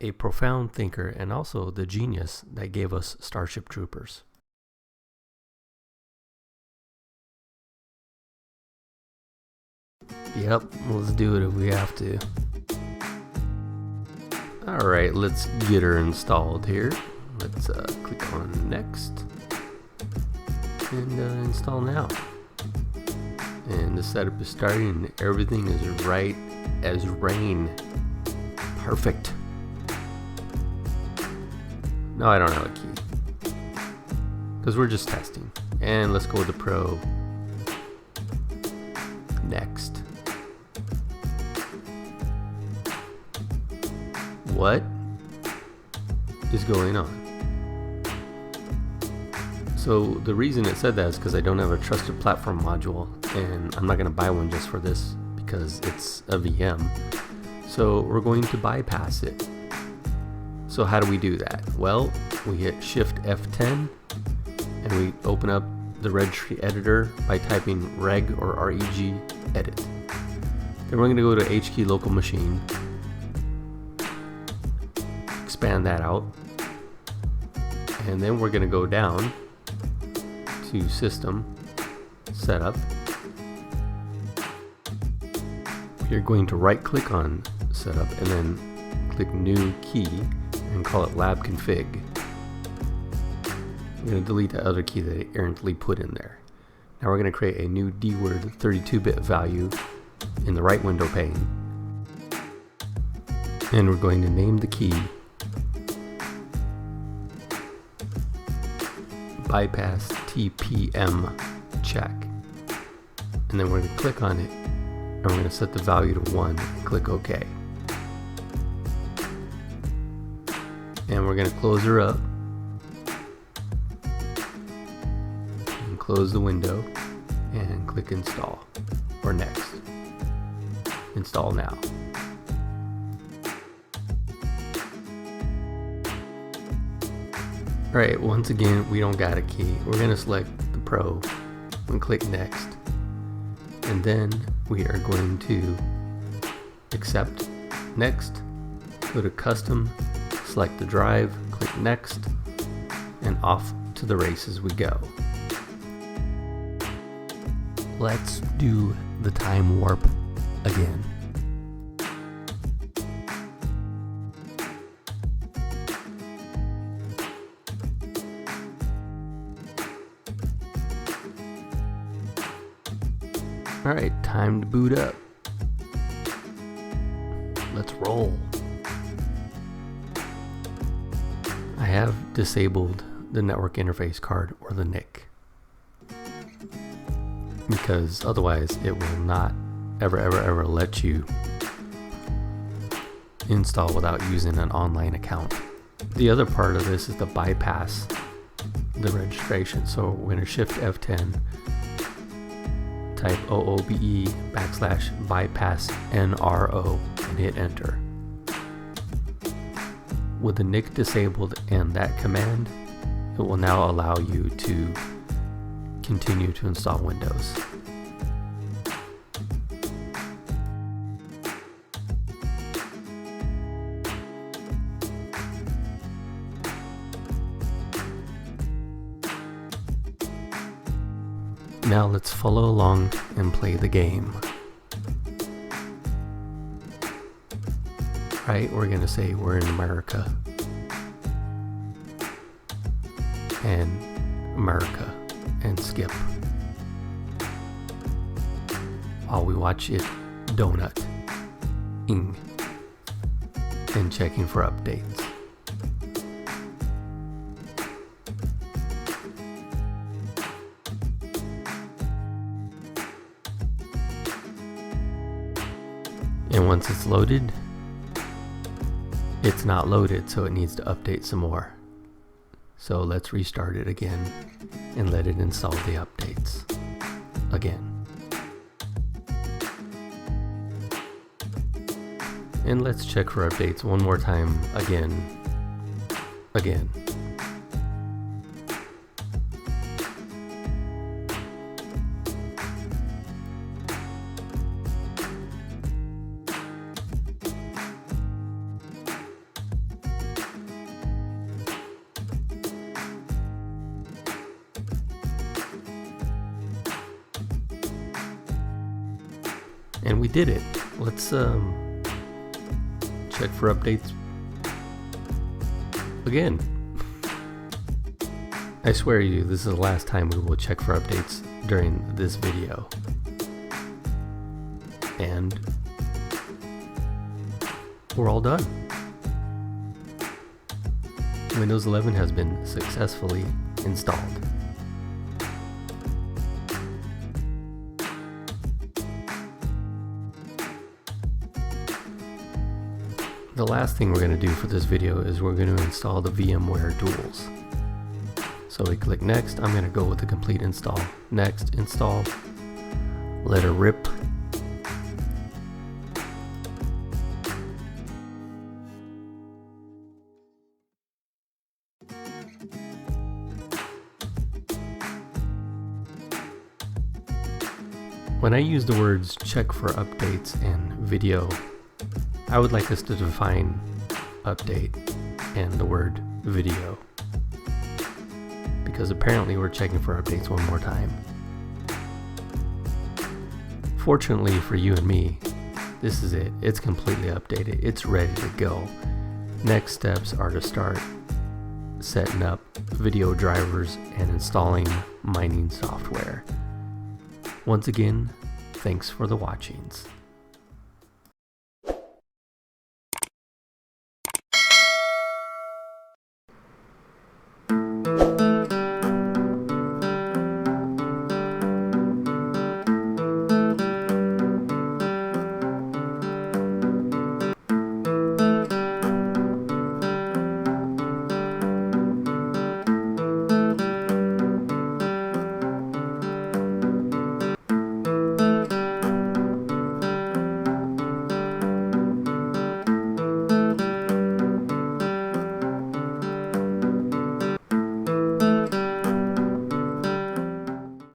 a profound thinker and also the genius that gave us Starship Troopers. Yep, let's do it if we have to. Alright, let's get her installed here. Let's click on next and install now. And the setup is starting and everything is right as rain. Perfect. No, I don't have a key because we're just testing. And let's go with the Pro. Next. What is going on? So the reason it said that is because I don't have a trusted platform module, and I'm not going to buy one just for this because it's a VM. So we're going to bypass it. So how do we do that? Well, we hit Shift F10 and we open up the registry editor by typing reg or reg edit. Then we're going to go to HKey local machine, expand that out, and then we're going to go down to System, Setup. You're going to right click on Setup and then click New Key and call it Lab Config. I'm going to delete the other key that I errantly put in there. Now we're going to create a new DWORD 32-bit value in the right window pane. And we're going to name the key bypass TPM check. And then we're going to click on it and we're going to set the value to 1 and click OK. And we're going to close her up and close the window and click install or next. Install now. Alright, once again, we don't got a key. We're going to select the Pro and click next. And then we are going to accept next, go to custom, select the drive, click next, and off to the races we go. Let's do the time warp again. Alright, time to boot up. Let's roll. I have disabled the network interface card or the NIC because otherwise it will not ever let you install without using an online account. The other part of this is to bypass the registration. So we're going to Shift F10, type OOBE/bypass NRO and hit enter. With the NIC disabled and that command, it will now allow you to continue to install Windows. Now let's follow along and play the game. Right, we're going to say we're in America. And skip. While we watch it donut-ing and checking for updates. And once it's loaded, it's not loaded, so it needs to update some more. So let's restart it again and let it install the updates again. And let's check for updates one more time again. And we did it. Let's check for updates again. I swear to you, this is the last time we will check for updates during this video. And we're all done. Windows 11 has been successfully installed. The last thing we're going to do for this video is we're going to install the VMware tools. So we click next. I'm going to go with the complete install. Next, install. Let it rip. When I use the words check for updates and video, I would like us to define update and the word video, because apparently we're checking for updates one more time. Fortunately for you and me, this is it. It's completely updated. It's ready to go. Next steps are to start setting up video drivers and installing mining software. Once again, thanks for the watchings.